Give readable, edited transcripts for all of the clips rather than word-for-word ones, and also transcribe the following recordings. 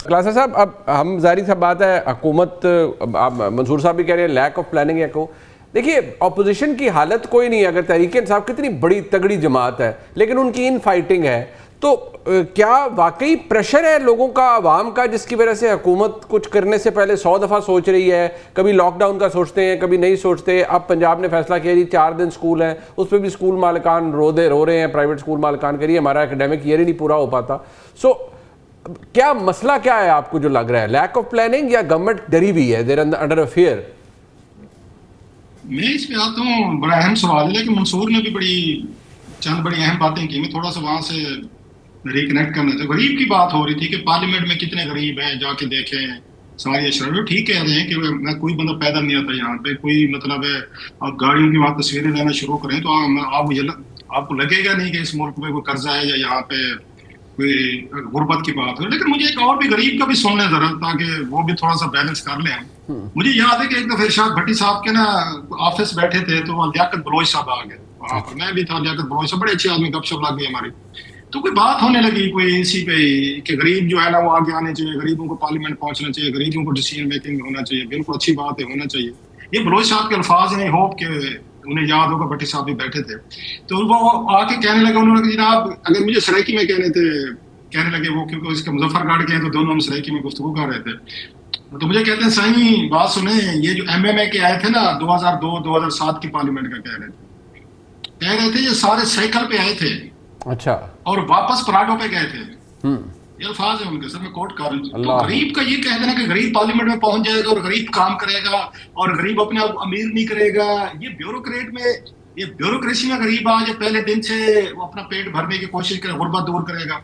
क्लासा साहब, अब हम जारी सा बात है, हुकूमत, मंसूर साहब भी कह रहे हैं लैक ऑफ प्लानिंग है को। देखिए, अपोजिशन की हालत कोई नहीं है, अगर तहरीक इंसाफ कितनी बड़ी तगड़ी जमात है लेकिन उनकी इन फाइटिंग है, तो क्या वाकई प्रेशर है लोगों का, आवाम का, जिसकी वजह से हुकूमत कुछ करने से पहले 100 दफ़ा सोच रही है? कभी लॉकडाउन का सोचते हैं, कभी नहीं सोचते। अब पंजाब ने फैसला किया जी 4 दिन स्कूल हैं, उस पर भी स्कूल मालिकान रो रहे हैं, प्राइवेट स्कूल मालिकान करिए हमारा एकेडमिक ईयर ही नहीं पूरा हो पाता। सो क्या मसला क्या है आपको जो लग रहा है, लैक ऑफ प्लानिंग या गवर्नमेंट डरी हुई है, देयर अंडर अ फियर? मैं इस पे आता हूँ, बड़ा अहम सवाल है कि मंसूर ने भी चंद बड़ी अहम बातें की। मैं थोड़ा सा वहां से रिकनेक्ट करना था। गरीब की बात हो रही थी कि पार्लियामेंट में कितने गरीब हैं, जाके देखें। सारी अशराफ ठीक कह रहे हैं कि मैं कोई बंदा पैदा नहीं आता यहाँ पे, कोई मतलब है। आप गाड़ियों की वहां तस्वीरें लेना शुरू करें तो आपको लगेगा नहीं कि इस मुल्क में कोई कर्जा है या यहाँ पे कोई गुर्बत की बात हो। लेकिन मुझे एक और भी गरीब का भी सुन लें जरा, ताकि वो भी थोड़ा सा बैलेंस कर लें हम। मुझे याद है कि एक दफा इरशाद भट्टी साहब के ना ऑफिस बैठे थे, तो वहाँ लियाकत बलोच साहब आ गए वहां पर। मैं भी था, लियाकत बलोच साहब बड़े अच्छे आदमी, गपशप लग गई हमारी। तो कोई बात होने लगी कोई इसी पे कि गरीब जो है ना वो आगे आने चाहिए, गरीबों को पार्लियामेंट पहुंचना चाहिए, गरीबों को डिसीजन मेकिंग होना चाहिए। बिल्कुल अच्छी बात है, होना चाहिए। ये बलोच साहब के अल्फाज हैं, होप के उन्हें याद होगा, भट्टी साहब भी बैठे थे। तो वो आके कहने लगे, उन्होंने जनाब, अगर मुझे सरायकी में कहने लगे वो, क्योंकि उसके मुजफ्फरगढ़ के हैं तो दोनों हम सरायकी में गुफ्तगू कर रहे थे। तो मुझे कहते हैं साईं बात सुने, ये जो एमएमए के आए थे ना 2002-2007 की पार्लियामेंट का कह रहे थे ये सारे साइकिल पे आए थे, अच्छा, और वापस पराठों पे गए थे। ये अल्फाज है उनके, सर मैं कोट कर रहा हूँ। तो गरीब का ये कह देना कि गरीब पार्लियामेंट में पहुंच जाएगा और गरीब काम करेगा और गरीब अपने आप अमीर नहीं करेगा, ये ब्यूरोक्रेट में, ये ब्यूरोक्रेसी में गरीब आज पहले दिन से वो अपना पेट भरने की कोशिश करे, गुर्बत दूर करेगा।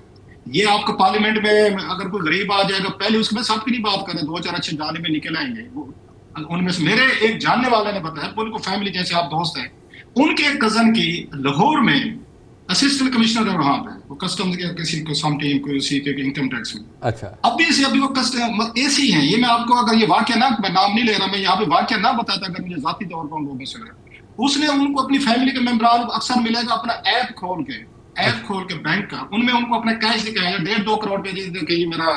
ये आपका पार्लियामेंट में अगर कोई गरीब आ जाएगा, पहले उसमें सबकी नहीं बात करें, 2-4 अच्छे जाने में निकल आएंगे। उनमें से मेरे एक जानने वाले ने बताया, उनको फैमिली जैसे आप दोस्त हैं, उनके एक कजन की लाहौर में असिस्टेंट कमिश्नर है वहां पे, वो कस्टम्स के किसी को सम टीम को उसी के इनकम टैक्स में। अच्छा, अभी वो कस्टम एसी हैं। ये मैं आपको, अगर ये वाक्य ना, मैं नाम नहीं ले रहा, मैं यहाँ पे वाक्य ना बताता अगर मुझे जाती तौर पर लोगों से। उसने उनको अपनी फैमिली के मेंबरान अक्सर मिलेगा, अपना ऐप खोल के बैंक का, उनमें उनको अपना कैश दिखाएगा, 1.5-2 करोड़ पे ये मेरा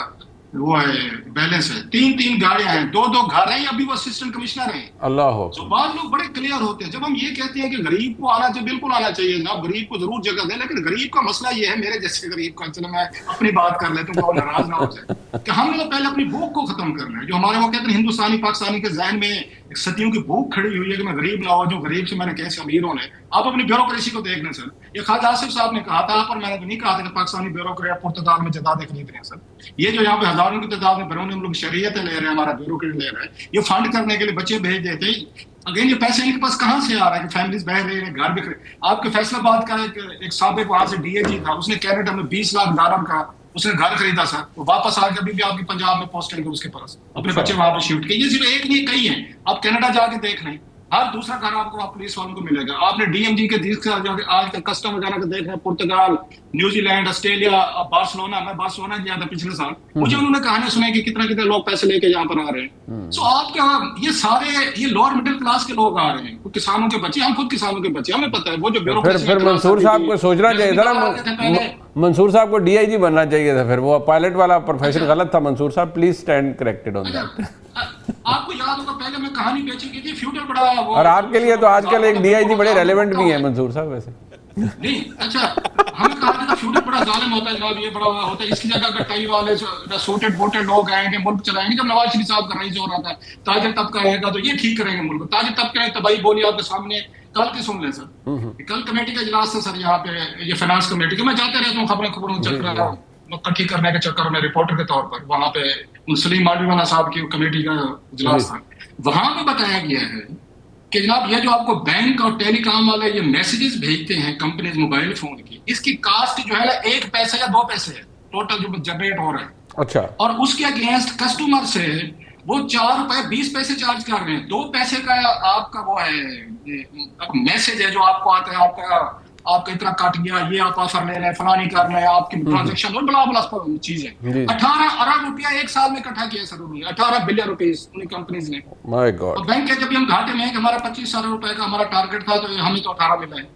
वो है बैलेंस है, 3-3 गाड़ियां हैं, 2-2 घर हैं, अभी वो असिस्टेंट कमिश्नर हैं। अल्लाह हो। तो बाद लोग बड़े क्लियर होते हैं जब हम ये कहते हैं कि गरीब को आना चाहिए, बिल्कुल आना चाहिए ना, गरीब को जरूर जगह दे। लेकिन गरीब का मसला ये है, मेरे जैसे गरीब का, चलो मैं अपनी बात कर लेता हूँ, नाराज ना हो जाए, कि हमने तो पहले अपनी भूख को खत्म करना है। जो हमारे वो कहते हैं हिंदुस्तानी पाकिस्तानी के जहन में एक सदियों की भूख खड़ी हुई है कि मैं गरीब ना हो, जो गरीब से मैंने कैसे अमीरों ने। आप अपनी ब्यूरोक्रेसी को देख लें सर, ये ख्वाजा आसिफ साहब ने कहा था, पर मैंने तो नहीं कहा था कि पाकिस्तानी ब्यूरोक्रेट पुर्तगाल में जदादे खरीद रहे हैं सर। ये जो यहाँ पे हजारों की तादाद में बैरून मुल्क शरीयतें ले रहे हैं, हमारा ब्यूरोक्रेट ले रहा है, ये फंड करने के लिए बच्चे भेज देते हैं। अगेन ये पैसे इनके पास कहाँ से आ रहा है कि फैमिलीज बह रहे हैं, घर भी आपके फैसलाबाद का एक साबिक वहां से डीएजी था, उसने कैनेडा में 20 लाख डॉलर का उसने घर खरीदा सर, वो वापस आके अभी भी आपकी पंजाब में पोस्टिंग है उसके पास, अपने बच्चे वहां पे शिफ्ट किए। ये सिर्फ एक नहीं कई हैं, आप कनाडा जाके देख लें, हर दूसरा घर आपको आप पुलिस वालों को मिलेगा। आपने डीएमजी के जाके आज तक कस्टम वगैरह के देख रहे हैं, पुर्तगाल, न्यूजीलैंड, ऑस्ट्रेलिया, बार्सिलोना, मैं बार्सिलोना गया था पिछले साल, मुझे उन्होंने कहानी सुनाई कि कितना कितने लोग पैसे लेके यहाँ पर आ रहे हैं। सो आपका ये सारे ये लोअर मिडिल क्लास के लोग आ रहे हैं, किसानों के बच्चे, हम खुद किसानों के बच्चे, हमें पता है वो जो ब्यूरोक्रेसी। फिर मंसूर साहब को सोचना चाहिए था ना, मंसूर साहब को डीआईजी बनना चाहिए था, फिर वो पायलट वाला प्रोफेशन गलत था। मंसूर साहब please stand corrected on that. आपको याद होगा पहले मैं कहानी बेची की थी, फ्यूचर बड़ा वो, और आपके लिए तो आजकल एक डीआईजी बड़े रेलेवेंट भी है मंसूर साहब वैसे। नहीं अच्छा, हमें कहा था फ्यूचर बड़ा जालिम होता है जनाब, ये बड़ा होता है, इसकी जगह अगर टाई वाले सूटेड वोटेड लोग आएंगे मुल्क चलाएंगे। जब नवाज शरीफ साहब का रईस हो रहा था, ताजर तबका आएगा तो ये ठीक करेंगे मुल्क। ताजर तबके ने तबाही बोली आपके सामने, कल की सुन लें सर, कल कमेटी का इजलास था सर यहाँ पे, ये फाइनेंस कमेटी के, मैं जाते रहता हूँ खबरों चक्कर इकट्ठी करने के चक्कर में रिपोर्टर के तौर पर, वहां पे सलीम मालवीवाला साहब की कमेटी का इजलास था। वहां पे बताया गया है कि जनाब ये जो आपको बैंक और टेलीकॉम वाले ये मैसेजेस भेजते हैं कंपनीज मोबाइल फोन की, इसकी कास्ट जो है ना 1 पैसा या 2 पैसे है टोटल जो जनरेट हो रहा है। अच्छा, और उसके अगेंस्ट कस्टमर से वो 4 रुपए 20 पैसे चार्ज कर रहे हैं। 2 पैसे का आपका वो है मैसेज है जो आपको आता है, आपका इतना कट गया, ये आप ऑफर ले रहे हैं, फलानी कर रहे हैं, आपकी ट्रांजेक्शन और बला चीज है। 18 अरब रुपया 1 साल में इकट्ठा किया सर उन्होंने, 18 बिलियन रुपीस उन्हीं कंपनीज ने। My God. और बैंक के जब हम घाटे में हैं कि हमारा 25 अरब रुपए का हमारा टारगेट था, तो हमें तो 18 मिला है।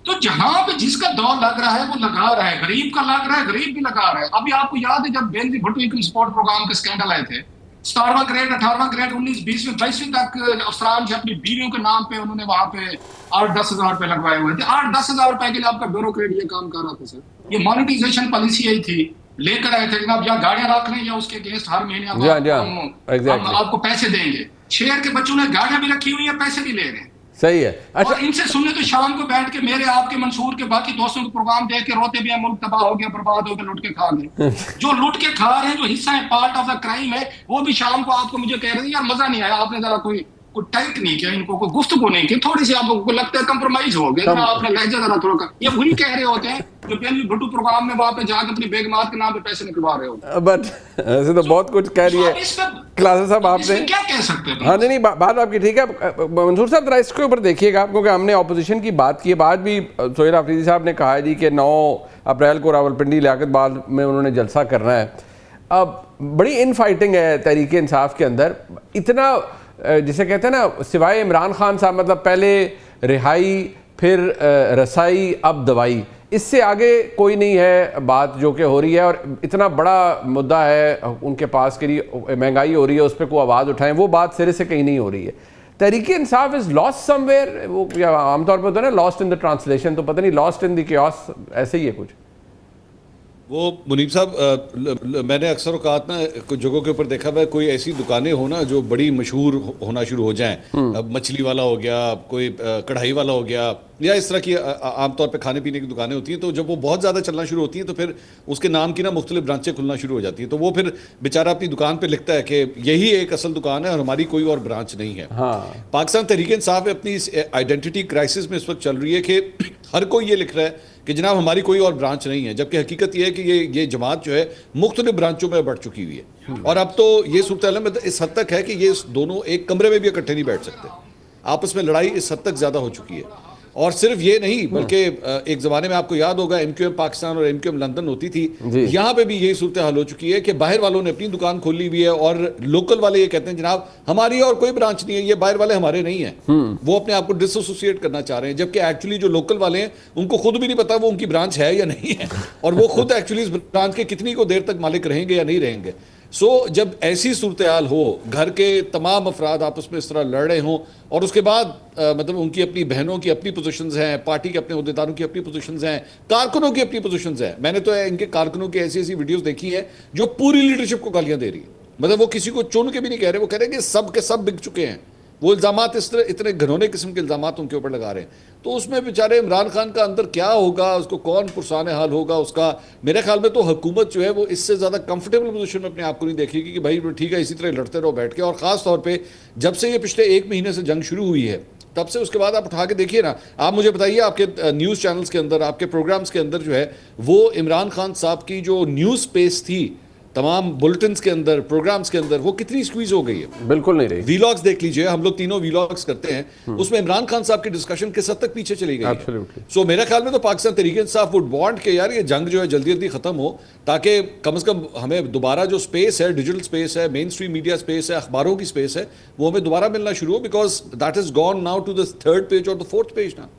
तो जहां पे जिसका दौर लग रहा है वो लगा रहा है, गरीब का लग रहा है, गरीब भी लगा रहा है। अभी आपको याद है जब Benazir Bhutto income support program के स्कैंडल आए थे, 17वां ग्रेड 18वां ग्रेड 19 20वीं 22वीं तक अफसरान जो अपनी बीवियों के नाम पे उन्होंने वहां पे 8-10 हजार रुपए लगवाए हुए थे। 8-10 हजार रुपए के लिए आपका ब्यूरोक्रेट ये काम कर रहा था सर। ये मॉनिटाइजेशन पॉलिसी यही थी, लेकर आए थे जनाब, या गाड़ियां रख लें या उसके अगेंस्ट हर महीने हम आपको पैसे देंगे। शहर के बच्चों ने गाड़ियां भी रखी हुई है, पैसे भी ले रहे हैं। सही है। अच्छा, और इनसे सुनने तो शाम को बैठ के मेरे आपके मंसूर के बाकी दोस्तों के प्रोग्राम देख के रोते भी हैं, मुल्क तबाह हो गया, बर्बाद हो गया, लुट के खा गए। जो लुट के खा रहे हैं, जो हिस्सा है, पार्ट ऑफ द क्राइम है, वो भी शाम को आपको मुझे कह रहे हैं यार मजा नहीं आया, आपने जरा कोई टाइट नहीं किया, इनको कोई गुफ्तगू नहीं की, थोड़ी सी आपको लगता है कंप्रोमाइज हो गया, जरा आपने लहजा जरा थोड़ा। ये वही कह रहे होते हैं जो बेनजीर भुट्टो प्रोग्राम में वहां पे जाकर अपनी बेगमात के नाम पे पैसे निकलवा रहे होते हैं। बट ऐसे तो बहुत कुछ कह रही है क्लासेस साहब आपने। क्या कह सकते हैं? हाँ नहीं, बात आपकी ठीक है। मंसूर साहब जरा इसके ऊपर देखिएगा, क्योंकि हमने ऑपोजिशन की बात की है, बाद भी सोहेल अफरीदी साहब ने कहा है जी कि 9 अप्रैल को रावलपिंडी लियाकतबाद में उन्होंने जलसा करना है। अब बड़ी इन फाइटिंग है तहरीक इंसाफ के अंदर, इतना जिसे कहते हैं ना, सिवाय इमरान खान साहब, मतलब पहले रिहाई, फिर रसाई, अब दवाई, इससे आगे कोई नहीं है बात जो कि हो रही है। और इतना बड़ा मुद्दा है उनके पास कि महंगाई हो रही है, उस पर कोई आवाज़ उठाएं, वो बात सिरे से कहीं नहीं हो रही है। Tehreek Insaf is lost somewhere, वो आमतौर पर होता है ना लॉस्ट इन द ट्रांसलेशन, तो पता नहीं लॉस्ट इन द कियोस ऐसे ही है कुछ। वो मुनीब साहब, मैंने अक्सर औकात ना कुछ जगहों के ऊपर देखा हुआ है, कोई ऐसी दुकानें हो ना जो बड़ी मशहूर होना शुरू हो जाएं, मछली वाला हो गया, कोई कढ़ाई वाला हो गया, या इस तरह की आमतौर पे खाने पीने की दुकानें होती हैं, तो जब वो बहुत ज़्यादा चलना शुरू होती हैं तो फिर उसके नाम की ना मुख्तलिफ ब्रांचें खुलना शुरू हो जाती हैं। तो वो फिर बेचारा अपनी दुकान पे लिखता है कि यही एक असल दुकान है और हमारी कोई और ब्रांच नहीं है। हाँ। पाकिस्तान तहरीक इंसाफ अपनी इस आइडेंटिटी क्राइसिस में इस वक्त चल रही है कि हर कोई ये लिख रहा है कि जनाब हमारी कोई और ब्रांच नहीं है, जबकि हकीकत यह है कि ये जमात जो है मुख्तलिफ ब्रांचों में बढ़ चुकी हुई है। और अब तो ये सूरत में इस हद तक है कि ये दोनों एक कमरे में भी इकट्ठे नहीं बैठ सकते, आपस में लड़ाई इस हद तक ज़्यादा हो चुकी है। और सिर्फ ये नहीं, बल्कि एक ज़माने में आपको याद होगा MQM पाकिस्तान और MQM लंदन होती थी, यहाँ पे भी यही सूरत हाल हो चुकी है कि बाहर वालों ने अपनी दुकान खोली हुई है और लोकल वाले ये कहते हैं जनाब हमारी और कोई ब्रांच नहीं है, ये बाहर वाले हमारे नहीं है। वो अपने आप को डिसोसिएट करना चाह रहे हैं, जबकि एक्चुअली जो लोकल वाले हैं उनको खुद भी नहीं पता वो उनकी ब्रांच है या नहीं है, और वो खुद एक्चुअली इस ब्रांच के कितनी को देर तक मालिक रहेंगे या नहीं रहेंगे। जब ऐसी सूरत हाल हो, घर के तमाम अफराद आपस में इस तरह लड़ रहे हों, और उसके बाद मतलब उनकी अपनी बहनों की अपनी पोजीशंस हैं, पार्टी के अपने अहदेदारों की अपनी पोजीशंस हैं, कारकुनों की अपनी पोजीशंस हैं। मैंने तो इनके कारकुनों की ऐसी ऐसी वीडियोस देखी हैं जो पूरी लीडरशिप को गालियां दे रही है, मतलब वो किसी को चुन के भी नहीं कह रहे, वो कह रहे हैं कि सब के सब बिक चुके हैं। वो इल्ज़ामात इस तरह इतने घनौने किस्म के इल्ज़ामात उनके ऊपर लगा रहे हैं। तो उसमें बेचारे इमरान खान का अंदर क्या होगा, उसको कौन पुरसान हाल होगा उसका। मेरे ख्याल में तो हुकूमत जो है वो इससे ज़्यादा कंफर्टेबल पोजीशन में अपने आप को नहीं देखेगी कि भाई ठीक है इसी तरह लड़ते रहो बैठ के। और ख़ास तौर पे जब से ये पिछले 1 महीने से जंग शुरू हुई है तब से उसके बाद आप उठा के देखिए ना, आप मुझे बताइए आपके न्यूज़ चैनल्स के अंदर, आपके प्रोग्राम्स के अंदर जो है वो इमरान खान साहब की जो न्यूज़ स्पेस थी तमाम बुलेटिन्स के अंदर, प्रोग्राम्स के अंदर, वो कितनी स्क्वीज हो गई है। बिल्कुल नहीं रही। वीलॉग्स देख लीजिए, हम लोग तीनों वीलॉग्स करते हैं, उसमें इमरान खान साहब की डिस्कशन किस हद तक पीछे चली गई है। सो मेरे ख्याल में तो पाकिस्तान तहरीक इंसाफ वुड वांट के यार ये जंग जो है जल्दी जल्दी खत्म हो, ताकि कम से कम हमें दोबारा जो स्पेस है, डिजिटल स्पेस है, मेन स्ट्रीम मीडिया स्पेस है, अखबारों की स्पेस है, वो हमें दोबारा मिलना शुरू हो, because that is gone now to the 3rd page और द 4th पेज ना।